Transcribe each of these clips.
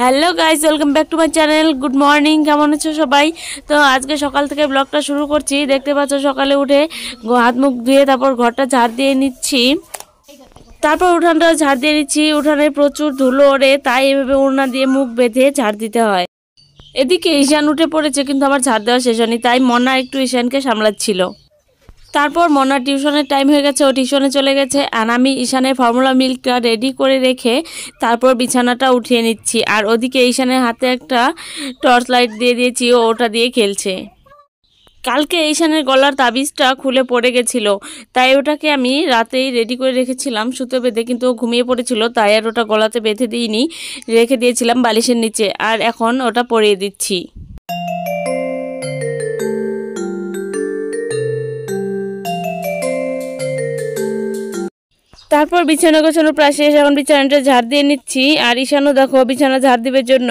Hello guys, welcome back to my channel. Good morning, কেমন আছো সবাই? তো আজকে সকাল থেকে ব্লগটা শুরু করছি। দেখতে পাচ্ছ সকালে উঠে হাত মুখ ধুয়ে তারপর ঘরটা ঝাড় দিয়ে নিচ্ছি। তারপর উঠানটা ঝাড় দিয়ে নিচ্ছি। উঠানে প্রচুর ধুলো ওড়ে, তাই এভাবে ওড়না দিয়ে মুখ বেঁধে ঝাড় দিতে হয়। এদিকে ঈশান উঠে পড়েছে, কিন্তু আমার ঝাড় দেওয়া শেষ হয়নি, তাই মনা একটু ঈশানকে সামলাচ্ছিল। তারপর মনার টিউশনের টাইম হয়ে গেছে, ও টিউশনে চলে গেছে। আর আমি ঈশানের ফর্মুলা মিল্কটা রেডি করে রেখে তারপর বিছানাটা উঠিয়ে নিচ্ছি। আর ওদিকে ঈশানের হাতে একটা টর্চ লাইট দিয়ে দিয়েছি, ও ওটা দিয়ে খেলছে। কালকে ঈশানের গলার তাবিজটা খুলে পড়ে গেছিলো, তাই ওটাকে আমি রাতেই রেডি করে রেখেছিলাম সুতো বেঁধে, কিন্তু ও ঘুমিয়ে পড়েছিল, তাই আর ওটা গলাতে বেঁধে দিইনি, রেখে দিয়েছিলাম বালিশের নিচে। আর এখন ওটা পরিয়ে দিচ্ছি। তারপর বিছানা গোছানো প্রায় শেষ, এখন বিছানাটা ঝাড় দিয়ে নিচ্ছি। আর ঈশানও দেখো বিছানা ঝাড় দিবার জন্য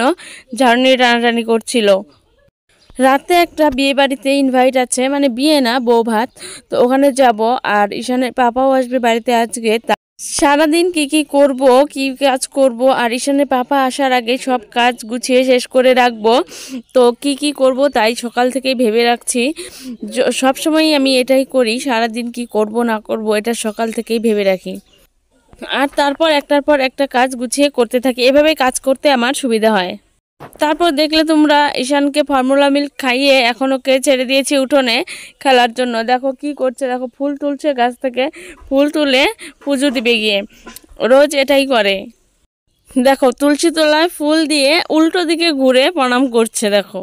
ঝাড়ু নিয়ে টানাটানি করছিল। রাতে একটা বিয়ে বাড়িতে ইনভাইট আছে, মানে বিয়ে না, বউ ভাত, তো ওখানে যাব। আর ঈশানের পাপাও আসবে বাড়িতে আজকে। সারাদিন কি করব, কি কাজ করব, আর ঈশানের পাপা আসার আগে সব কাজ গুছিয়ে শেষ করে রাখবো। তো কি করব তাই সকাল থেকেই ভেবে রাখছি। সব সময়ই আমি এটাই করি, সারাদিন কি করব না করব এটা সকাল থেকেই ভেবে রাখি। আর তারপর একটার পর একটা কাজ গুছিয়ে করতে থাকি, এভাবে কাজ করতে আমার সুবিধা হয়। তারপর দেখলে তোমরা ঈশানকে ফর্মুলা মিল্ক খাইয়ে এখন ওকে ছেড়ে দিয়েছি উঠোনে খেলার জন্য। দেখো কি করছে, দেখো ফুল তুলছে, গাছ থেকে ফুল তুলে পুজো দিবে গিয়ে, রোজ এটাই করে। দেখো তুলসী তলায় ফুল দিয়ে উল্টো দিকে ঘুরে প্রণাম করছে, দেখো।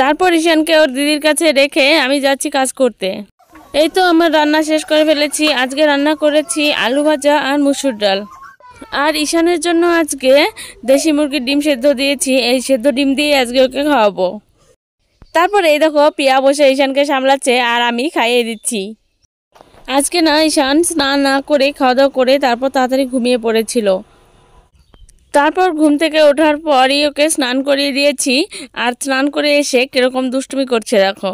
তারপর ঈশানকে ওর দিদির কাছে রেখে আমি যাচ্ছি কাজ করতে। এই তো আমার রান্না শেষ করে ফেলেছি। আজকে রান্না করেছি আলু ভাজা আর মুসুর ডাল। আর ঈশানের জন্য আজকে দেশি মুরগির ডিম সেদ্ধ দিয়েছি, এই সেদ্ধ ডিম দিয়ে আজকে ওকে খাওয়াবো। তারপর এই দেখো পিয়া বসে ঈশানকে সামলাচ্ছে আর আমি খাইয়ে দিচ্ছি। আজকে না ঈশান স্নান না করে খাওয়া দাওয়া করে তারপর তাড়াতাড়ি ঘুমিয়ে পড়েছিল। তারপর ঘুম থেকে ওঠার পরই ওকে স্নান করিয়ে দিয়েছি। আর স্নান করে এসে কিরকম দুষ্টুমি করছে দেখো।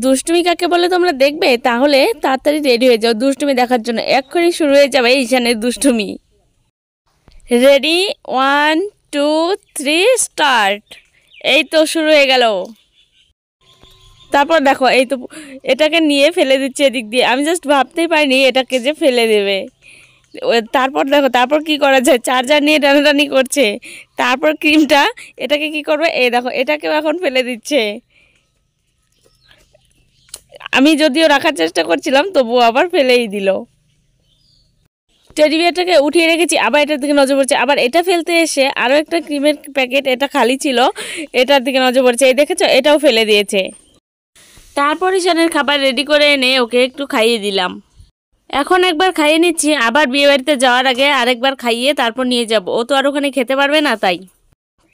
দুষ্টুমি কাকে বলে তোমরা দেখবে, তাহলে তাড়াতাড়ি রেডি হয়ে যাও দুষ্টুমি দেখার জন্য। এক্ষুনি শুরু হয়ে যাবে ঈশানের দুষ্টুমি। Ready, 1 2 3 start. এই তো শুরু হয়ে গেল। তারপর দেখো এই তো এটাকে নিয়ে ফেলে দিচ্ছে এদিক দিয়ে, আমি জাস্ট ভাবতেই পারিনি এটাকে যে ফেলে দেবে। তারপর দেখো তারপর কি করা যায়, চার্জার নিয়ে টানাটানি করছে। তারপর ক্রিমটা এটাকে কি করবে, এই দেখো এটাকেও এখন ফেলে দিচ্ছে। আমি যদিও রাখার চেষ্টা করছিলাম তবুও আবার ফেলেই দিল। টেডি বিয়ারটাকে উঠিয়ে রেখেছি, আবার এটার দিকে নজর পড়ছে। আবার এটা ফেলতে এসে আরও একটা ক্রিমের প্যাকেট, এটা খালি ছিল, এটার দিকে নজর পড়ছে। এই দেখেছো, এটাও ফেলে দিয়েছে। তারপর ঈশানের খাবার রেডি করে এনে ওকে একটু খাইয়ে দিলাম। এখন একবার খাইয়ে নিচ্ছি, আবার বিয়ে বাড়িতে যাওয়ার আগে আরেকবার খাইয়ে তারপর নিয়ে যাব। ও তো আর ওখানে খেতে পারবে না, তাই।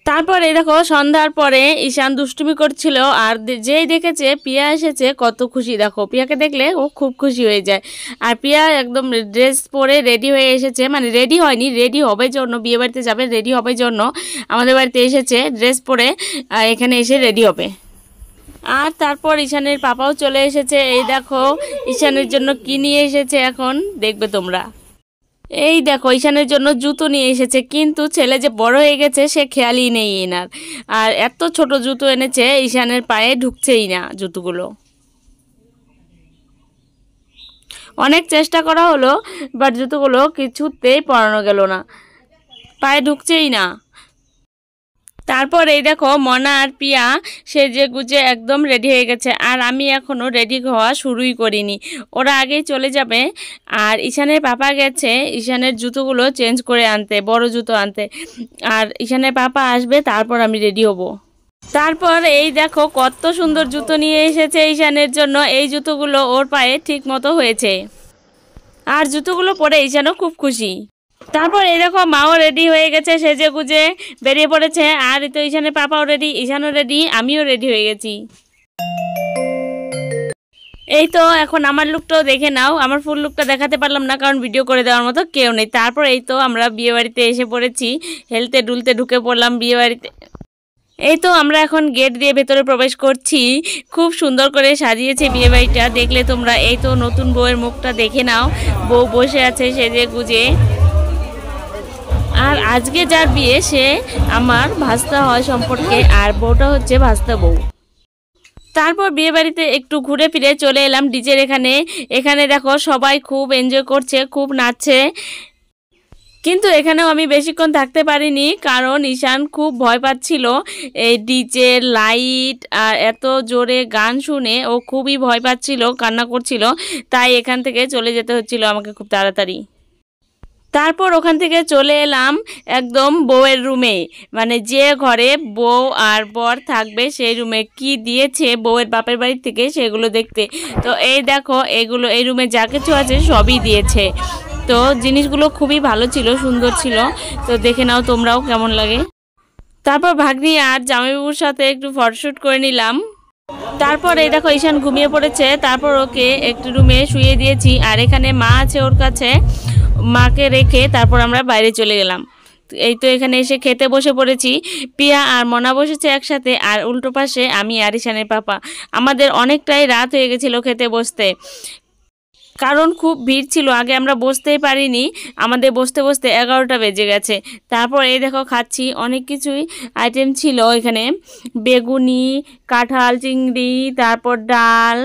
তারপর এই দেখো সন্ধ্যার পরে ঈশান দুষ্টুমি করছিল, আর যেই দেখেছে পিয়া এসেছে কত খুশি। দেখো পিয়াকে দেখলে ও খুব খুশি হয়ে যায়। আর পিয়া একদম ড্রেস পরে রেডি হয়ে এসেছে, মানে রেডি হয়নি, রেডি হবে জন্য, বিয়ে বাড়িতে যাবে রেডি হবে জন্য আমাদের বাড়িতে এসেছে, ড্রেস পরে এখানে এসে রেডি হবে। আর তারপর ঈশানের পাপাও চলে এসেছে। এই দেখো ঈশানের জন্য কি নিয়ে এসেছে এখন দেখবে তোমরা। এই দেখো ঈশানের জন্য জুতো নিয়ে এসেছে, কিন্তু ছেলে যে বড় হয়ে গেছে সে খেয়ালই নেই এনার। আর এত ছোট জুতো এনেছে, ঈশানের পায়ে ঢুকছেই না জুতোগুলো। অনেক চেষ্টা করা হলো, বাট জুতোগুলো কিছুতেই পরানো গেল না, পায়ে ঢুকছেই না। তারপর এই দেখো মনা আর পিয়া সেজে গুজে একদম রেডি হয়ে গেছে, আর আমি এখনও রেডি হওয়া শুরুই করিনি। ওরা আগেই চলে যাবে। আর ঈশানের পাপা গেছে ঈশানের জুতোগুলো চেঞ্জ করে আনতে, বড় জুতো আনতে। আর ঈশানের পাপা আসবে, তারপর আমি রেডি হব। তারপর এই দেখো কত সুন্দর জুতো নিয়ে এসেছে ঈশানের জন্য। এই জুতোগুলো ওর পায়ে ঠিক মতো হয়েছে, আর জুতোগুলো পরে ঈশানও খুব খুশি। তারপর এই দেখো মাও রেডি হয়ে গেছে, সেজে গুজে বেরিয়ে পড়েছে। আর তো ঈশানের পাপাও রেডি, ঈশানও রেডি, আমিও রেডি হয়ে গেছি। এই তো এখন আমার লুকটাও দেখে নাও। আমার ফুল লুকটা দেখাতে পারলাম না, কারণ ভিডিও করে দেওয়ার মতো কেউ নেই। তারপর এই তো আমরা বিয়ে বাড়িতে এসে পড়েছি, হেলতে ডুলতে ঢুকে পড়লাম বিয়ে বাড়িতে। এই তো আমরা এখন গেট দিয়ে ভেতরে প্রবেশ করছি। খুব সুন্দর করে সাজিয়েছে বিয়ে বাড়িটা, দেখলে তোমরা। এই তো নতুন বউয়ের মুখটা দেখে নাও, বউ বসে আছে সেজে গুজে। আর আজকে যার বিয়ে সে আমার ভাস্তা হয় সম্পর্কে, আর বউটা হচ্ছে ভাস্তা বউ। তারপর বিয়ে বাড়িতে একটু ঘুরে ফিরে চলে এলাম ডিজের এখানে। এখানে দেখো সবাই খুব এনজয় করছে, খুব নাচছে। কিন্তু এখানেও আমি বেশিক্ষণ থাকতে পারিনি, কারণ ঈশান খুব ভয় পাচ্ছিল এই ডিজে লাইট আর এত জোরে গান শুনে। ও খুবই ভয় পাচ্ছিল, কান্না করছিল, তাই এখান থেকে চলে যেতে হচ্ছিল আমাকে খুব তাড়াতাড়ি। তারপর ওখান থেকে চলে এলাম একদম বউয়ের রুমে, মানে যে ঘরে বউ আর বর থাকবে সেই রুমে। কি দিয়েছে বউয়ের বাপের বাড়ি থেকে সেগুলো দেখতে। তো এই দেখো এগুলো, এই রুমে যা কিছু আছে সবই দিয়েছে। তো জিনিসগুলো খুবই ভালো ছিল, সুন্দর ছিল। তো দেখে নাও তোমরাও কেমন লাগে। তারপর ভাগ্নি আর জামাইবাবুর সাথে একটু ফটোশ্যুট করে নিলাম। তারপর এই দেখো ঈশান ঘুমিয়ে পড়েছে, তারপর ওকে একটু রুমে শুয়ে দিয়েছি। আর এখানে মা আছে ওর কাছে, মাকে রেখে তারপর আমরা বাইরে চলে গেলাম। এই তো এখানে এসে খেতে বসে পড়েছি। পিয়া আর মনা বসেছে একসাথে, আর উল্টো পাশে আমি আর ঈশানের পাপা। আমাদের অনেকটাই রাত হয়ে গেছিল খেতে বসতে, কারণ খুব ভিড় ছিল। আগে আমরা বসতেই পারিনি, আমাদের বসতে বসতে 11টা বেজে গেছে। তারপর এই দেখো খাচ্ছি, অনেক কিছুই আইটেম ছিল এখানে। বেগুনি, কাঁঠাল, চিংড়ি, তারপর ডাল,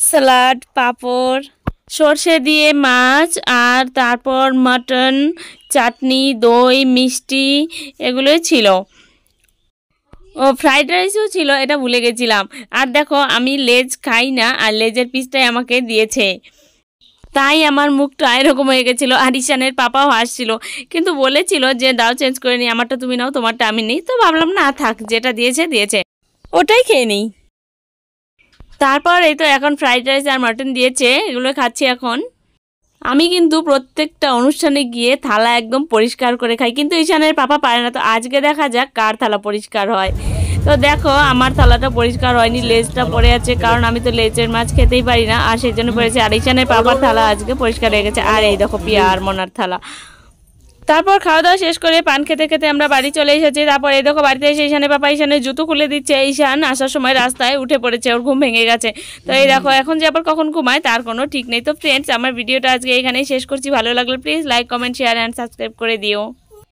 স্যালাড, পাঁপড়, সর্ষে দিয়ে মাছ, আর তারপর মাটন, চাটনি, দই, মিষ্টি, এগুলোই ছিল। ও ফ্রাইড রাইসও ছিল, এটা ভুলে গেছিলাম। আর দেখো আমি লেজ খাই না, আর লেজের পিসটাই আমাকে দিয়েছে, তাই আমার মুখটা এরকম হয়ে গেছিলো। আর ঈশানের পাপাও হাসছিল, কিন্তু বলেছিল যে দাও চেঞ্জ করে নিই, আমারটা তুমি নাও, তোমারটা আমি নিই। তো ভাবলাম না থাক, যেটা দিয়েছে দিয়েছে, ওটাই খেয়ে নিই। তারপর এই তো এখন ফ্রাইড রাইস আর মাটন দিয়েছে, এগুলো খাচ্ছি এখন। আমি কিন্তু প্রত্যেকটা অনুষ্ঠানে গিয়ে থালা একদম পরিষ্কার করে খাই, কিন্তু ঈশানের পাপা পারে না। তো আজকে দেখা যাক কার থালা পরিষ্কার হয়। তো দেখো আমার থালাটা পরিষ্কার হয়নি, লেজটা পড়ে আছে, কারণ আমি তো লেজের মাছ খেতেই পারি না, আর সেই জন্য পড়েছে। আর ঈশানের পাপার থালা আজকে পরিষ্কার হয়ে গেছে। আর এই দেখো পিয়া আর মনার থালা। তারপর খাওয়া দাওয়া শেষ করে পান খেতে খেতে আমরা বাড়ি চলে এসেছি। তারপর এই দেখো বাড়িতে এসে ঈশানের পাপা ঈশানের জুতো খুলে দিচ্ছে। ঈশান আসার সময় রাস্তায় উঠে পড়েছে, ওর ঘুম ভেঙে গেছে। তো এই দেখো এখন যে আবার কখন ঘুমায় তার কোনো ঠিক নেই। তো ফ্রেন্ডস, আমার ভিডিওটা আজকে এখানেই শেষ করছি। ভালো লাগলে please like, comment, share and subscribe করে দিও।